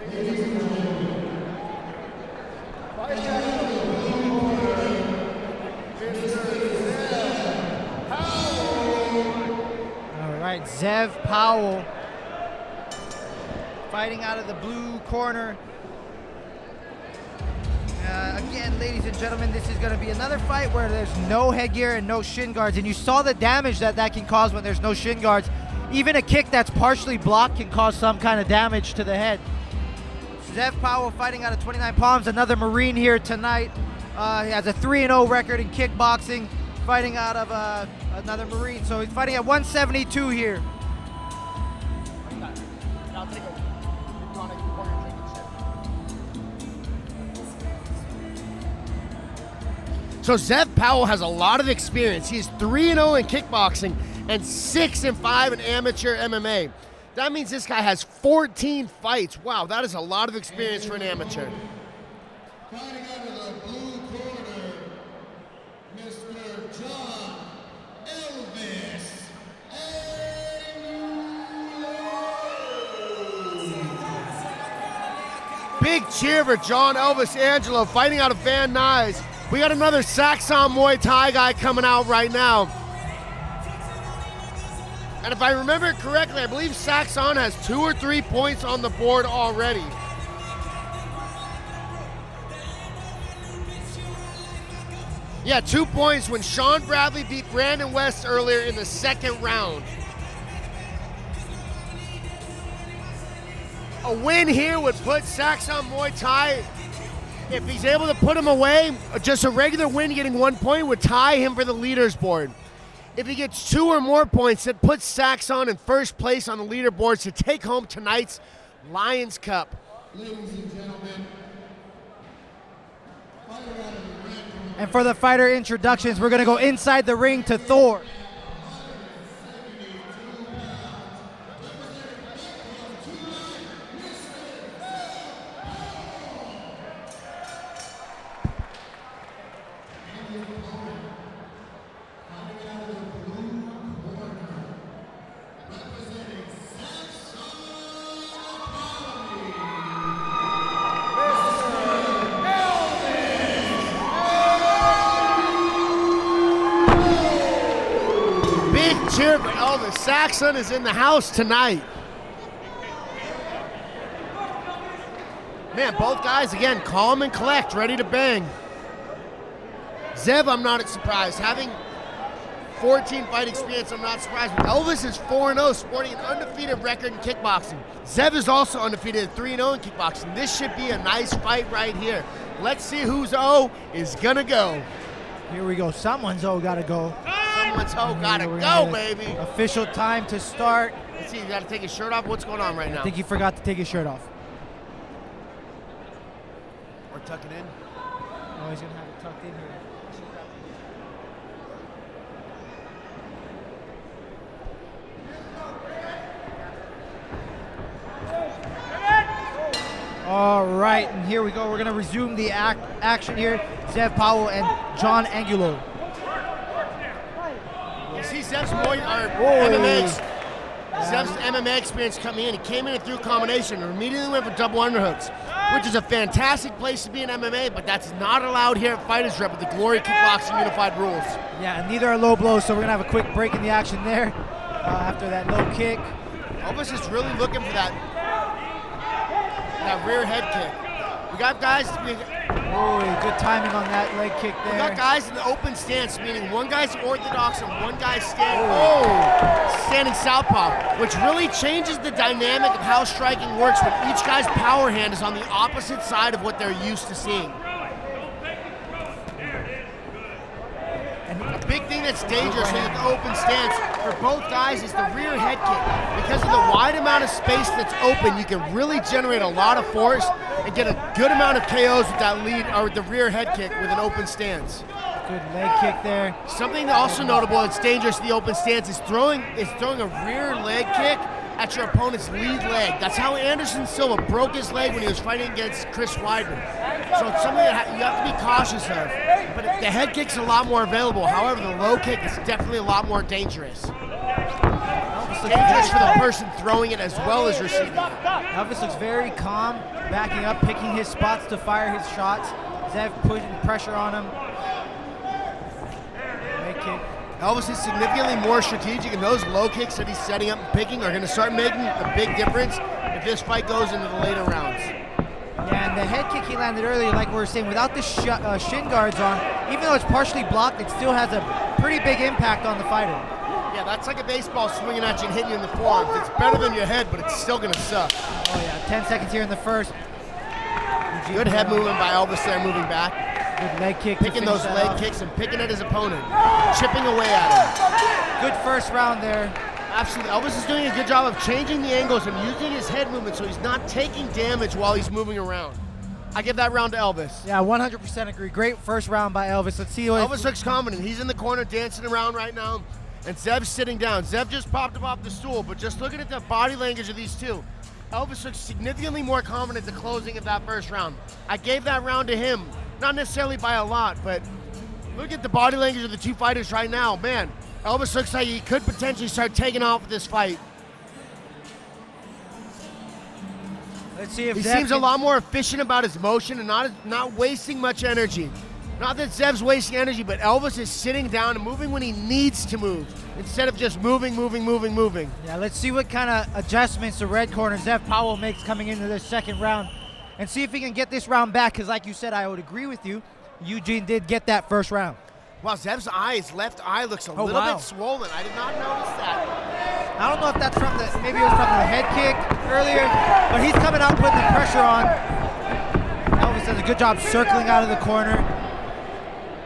All right, Zev Powell fighting out of the blue corner. Again, ladies and gentlemen, this is going to be another fight where there's no headgear and no shin guards, and you saw the damage that can cause when there's no shin guards. Even a kick that's partially blocked can cause some kind of damage to the head. Zev Powell fighting out of 29 Palms, another Marine here tonight. He has a 3-0 record in kickboxing, fighting out of another Marine. So he's fighting at 172 here. So Zev Powell has a lot of experience. He's 3-0 in kickboxing and 6-5 in amateur MMA. That means this guy has 14 fights. Wow, that is a lot of experience for an amateur. Fighting out of the blue corner, Mr. John Elvis Angulo. Big cheer for John Elvis Angelo fighting out of Van Nuys. We got another Saxon Muay Thai guy coming out right now. And if I remember correctly, I believe Saxon has 2 or 3 points on the board already. Yeah, 2 points when Sean Bradley beat Brandon West earlier in the second round. A win here would put Saxon Muay Thai, if he's able to put him away, just a regular win getting 1 point would tie him for the leaderboard. If he gets 2 or more points, it puts Saxon in first place on the leaderboards to take home tonight's Lions Cup. Ladies and gentlemen, fighter out of the red corner. And for the fighter introductions, we're going to go inside the ring to Thor. Cheer for Elvis. Saxon is in the house tonight. Man, both guys, again, calm and collect, ready to bang. Zev, I'm not surprised. Having 14 fight experience, I'm not surprised. But Elvis is 4-0, sporting an undefeated record in kickboxing. Zev is also undefeated at 3-0 in kickboxing. This should be a nice fight right here. Let's see whose O is gonna go. Here we go. Someone's O gotta go. Someone's O gotta go, baby. Official time to start. Let's see, you gotta take his shirt off. What's going on right now? I think he forgot to take his shirt off. Or tuck it in. Oh, he's gonna have it tucked in here. All right, and here we go. We're gonna resume the action here. Zev Powell and John Angulo. You see Zev's MMA experience coming in. He came in and threw a combination and immediately went for double underhooks, which is a fantastic place to be in MMA, but that's not allowed here at FightersRep with the Glory Kickboxing Unified rules. Yeah, and neither are low blows, so we're gonna have a quick break in the action there after that low kick. Elvis is really looking for that rear head kick. We got guys. Good timing on that leg kick there. We got guys in the open stance, meaning one guy's orthodox and one guy's standing southpaw, which really changes the dynamic of how striking works when each guy's power hand is on the opposite side of what they're used to seeing. And a big thing that's dangerous in the open stance for both guys is the rear head kick. Because of the wide amount of space that's open, you can really generate a lot of force and get a good amount of KOs with that lead or with the rear head kick with an open stance. Good leg kick there. Something also notable that's dangerous in the open stance is throwing a rear leg kick at your opponent's lead leg. That's how Anderson Silva broke his leg when he was fighting against Chris Weidman. So it's something that you have to be cautious of. But the head kick's a lot more available. However, the low kick is definitely a lot more dangerous. Well, looks dangerous for the very, person throwing it as well as receiving it. Elvis looks very calm, backing up, picking his spots to fire his shots. Zev putting pressure on him. Leg kick. Elvis is significantly more strategic, and those low kicks that he's setting up and picking are going to start making a big difference if this fight goes into the later rounds. Yeah, and the head kick he landed earlier, like we were saying, without the shin guards on, even though it's partially blocked, it still has a pretty big impact on the fighter. Yeah, that's like a baseball swinging at you and hitting you in the forearms. It's better than your head, but it's still going to suck. Oh yeah, 10 seconds here in the first. Good head movement by Elvis there, moving back. Good leg kick. Picking those leg kicks and picking at his opponent. Chipping away at him. Good first round there. Absolutely. Elvis is doing a good job of changing the angles and using his head movement so he's not taking damage while he's moving around. I give that round to Elvis. Yeah, 100% agree. Great first round by Elvis. Let's see what Elvis looks confident. He's in the corner dancing around right now, and Zev's sitting down. Zev just popped him off the stool, but just looking at the body language of these two, Elvis looks significantly more confident at the closing of that first round. I gave that round to him, not necessarily by a lot, but look at the body language of the two fighters right now. Man, Elvis looks like he could potentially start taking off with this fight. Let's see if He Zev seems a lot more efficient about his motion and not wasting much energy. Not that Zev's wasting energy, but Elvis is sitting down and moving when he needs to move instead of just moving. Yeah, let's see what kind of adjustments the red corner Zev Powell makes coming into the second round and see if he can get this round back, because like you said, I would agree with you. Eugene did get that first round. Wow, Zev's left eye looks a little bit swollen. I did not notice that. I don't know if that's from maybe it was from the head kick earlier, but he's coming out putting the pressure on. Elvis does a good job circling out of the corner.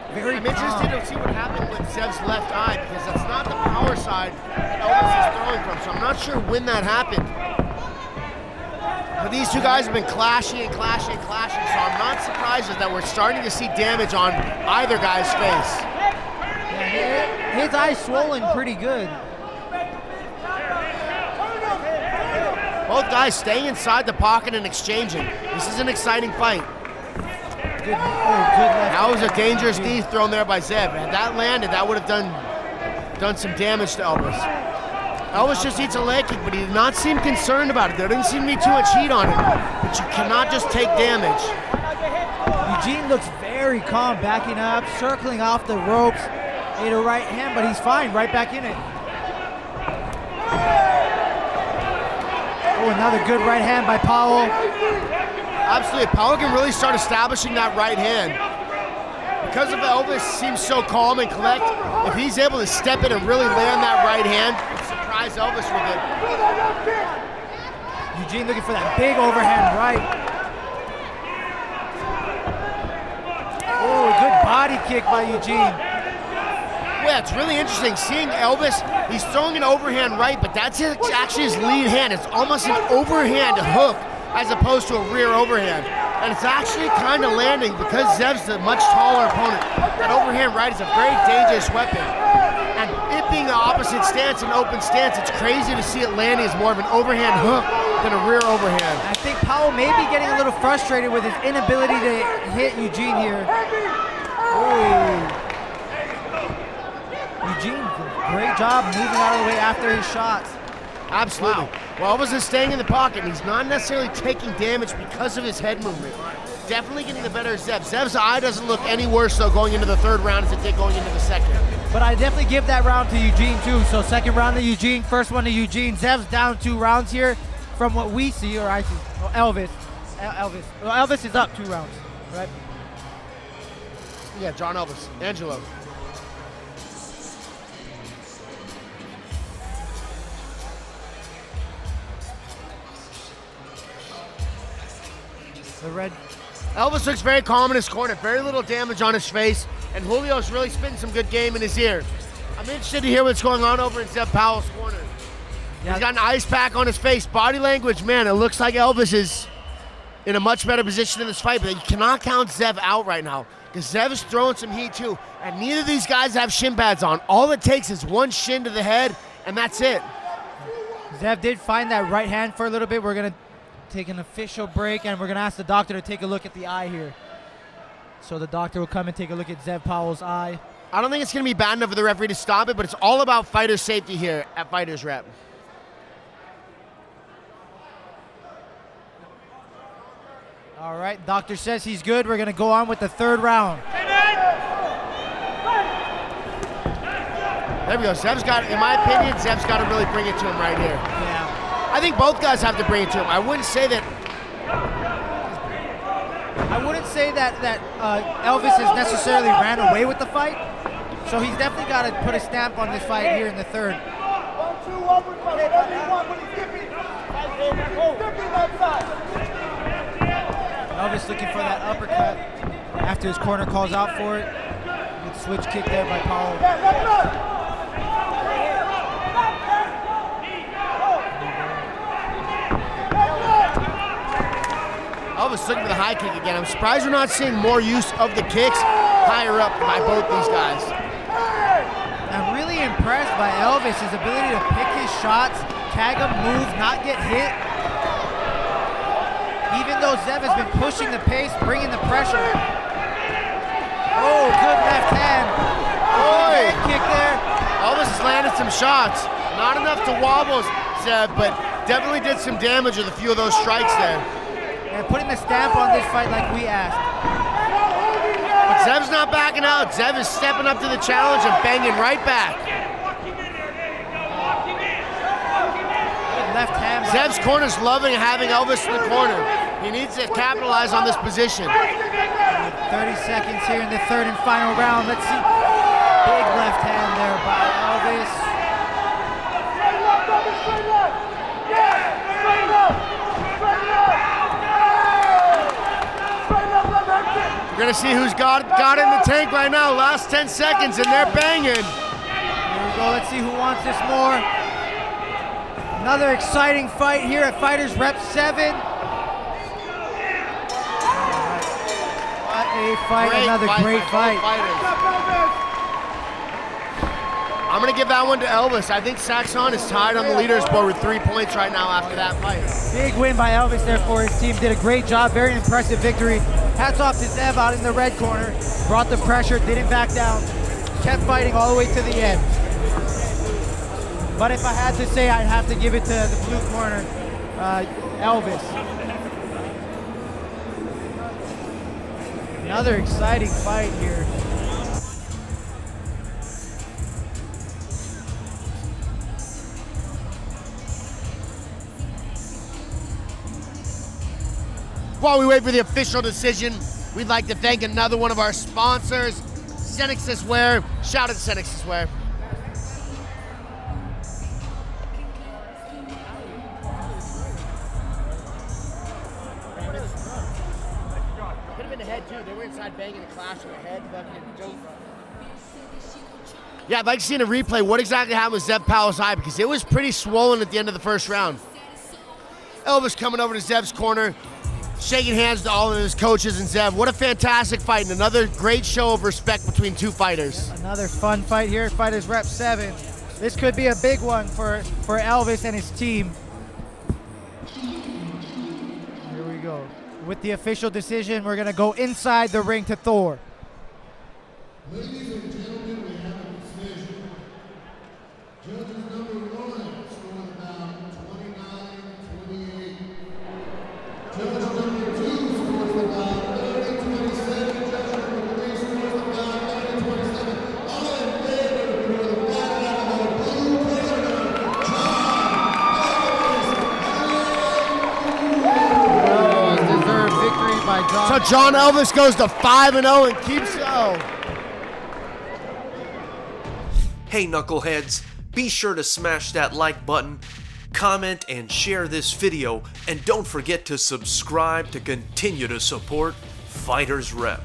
I'm interested to see what happened with Zev's left eye, because that's not the power side that Elvis is throwing from, so I'm not sure when that happened. But these two guys have been clashing, so I'm not surprised that we're starting to see damage on either guy's face. Yeah, his eye's swollen pretty good. Both guys staying inside the pocket and exchanging. This is an exciting fight. Good left. That was a dangerous knee thrown there by Zev. Had that landed, that would have done some damage to Elvis. Elvis just eats a leg kick, but he did not seem concerned about it. There didn't seem to be too much heat on him. But you cannot just take damage. Eugene looks very calm, backing up, circling off the ropes. Ate a right hand, but he's fine, right back in it. Oh, another good right hand by Powell. Absolutely, Powell can really start establishing that right hand. Because of Elvis seems so calm and collect, if he's able to step in and really land that right hand, surprise Elvis with it. Eugene looking for that big overhand right. Oh, good body kick by Eugene. Yeah, it's really interesting seeing Elvis. He's throwing an overhand right, but that's actually his lead hand. It's almost an overhand hook as opposed to a rear overhand. And it's actually kind of landing because Zev's a much taller opponent. That overhand right is a very dangerous weapon. And it being the opposite stance, an open stance, it's crazy to see it landing as more of an overhand hook than a rear overhand. I think Powell may be getting a little frustrated with his inability to hit Eugene here. Oh. Eugene, great job moving out of the way after his shots. Absolutely. Wow. Well, Elvis is staying in the pocket, and he's not necessarily taking damage because of his head movement. Definitely getting the better of Zev. Zev's eye doesn't look any worse, though, going into the third round as it did going into the second. But I definitely give that round to Eugene, too. So second round to Eugene, first one to Eugene. Zev's down 2 rounds here from what we see, or I see. Oh, Elvis. Well, Elvis is up 2 rounds, right? Yeah, John Elvis. Angelo. The red. Elvis looks very calm in his corner, very little damage on his face, and Julio's really spitting some good game in his ear. I'm interested to hear what's going on over in Zev Powell's corner. Yeah. He's got an ice pack on his face. Body language, man, it looks like Elvis is in a much better position in this fight, but you cannot count Zev out right now because Zev is throwing some heat too, and neither of these guys have shin pads on. All it takes is one shin to the head, and that's it. Zev did find that right hand for a little bit. We're going to take an official break, and we're going to ask the doctor to take a look at the eye here. So the doctor will come and take a look at Zev Powell's eye. I don't think it's going to be bad enough for the referee to stop it, but it's all about fighter safety here at FightersRep. All right, doctor says he's good. We're gonna go on with the third round. There we go. Zev's got, in my opinion, Zev's got to really bring it to him right here. Yeah. I think both guys have to bring it to him. I wouldn't say that Elvis has necessarily ran away with the fight. So he's definitely got to put a stamp on this fight here in the third. Elvis looking for that uppercut after his corner calls out for it. Good switch kick there by Powell. Elvis looking for the high kick again. I'm surprised we're not seeing more use of the kicks higher up by both these guys. I'm really impressed by Elvis, his ability to pick his shots, tag him, move, not get hit. Even though Zev has been pushing the pace, bringing the pressure. Oh, good left hand. Boy. Head kick there. Elvis has landed some shots. Not enough to wobble Zev, but definitely did some damage with a few of those strikes there. And putting the stamp on this fight like we asked. But Zev's not backing out. Zev is stepping up to the challenge and banging right back. Good left hand. Zev's corner's loving having Elvis in the corner. He needs to capitalize on this position. 30 seconds here in the third and final round. Let's see. Big left hand there by Elvis. We're gonna see who's got in the tank right now. Last 10 seconds and they're banging. Here we go. Let's see who wants this more. Another exciting fight here at FightersRep 7. What a fight, another great fight. I'm gonna give that one to Elvis. I think Saxon is tied on the leaderboard with 3 points right now after that fight. Big win by Elvis there for his team. Did a great job, very impressive victory. Hats off to Zev out in the red corner. Brought the pressure, didn't back down. Kept fighting all the way to the end. But if I had to say, I'd have to give it to the blue corner, Elvis. Another exciting fight here. While we wait for the official decision, we'd like to thank another one of our sponsors, CNEXS Wear. Shout out to CNEXS Wear. Could have been the head too. They were inside banging a clash with the head. Yeah, I'd like to see in a replay what exactly happened with Zev Powell's eye because it was pretty swollen at the end of the first round. Elvis coming over to Zev's corner, shaking hands to all of his coaches and Zev. What a fantastic fight and another great show of respect between two fighters. Another fun fight here at FightersRep 7. This could be a big one for Elvis and his team. Here we go. With the official decision, we're gonna go inside the ring to Thor. Ladies and gentlemen, we have a decision. Judges number 1 scored about 29-28. Judge number 2 scores about 30-27. Judge number 3 scores about 30-27. All in favor for the fight out of the blue corner, Well, deserved victory by John. So John Elvis goes to 5-0 and keeps it. Hey knuckleheads, be sure to smash that like button, comment and share this video, and don't forget to subscribe to continue to support FightersRep.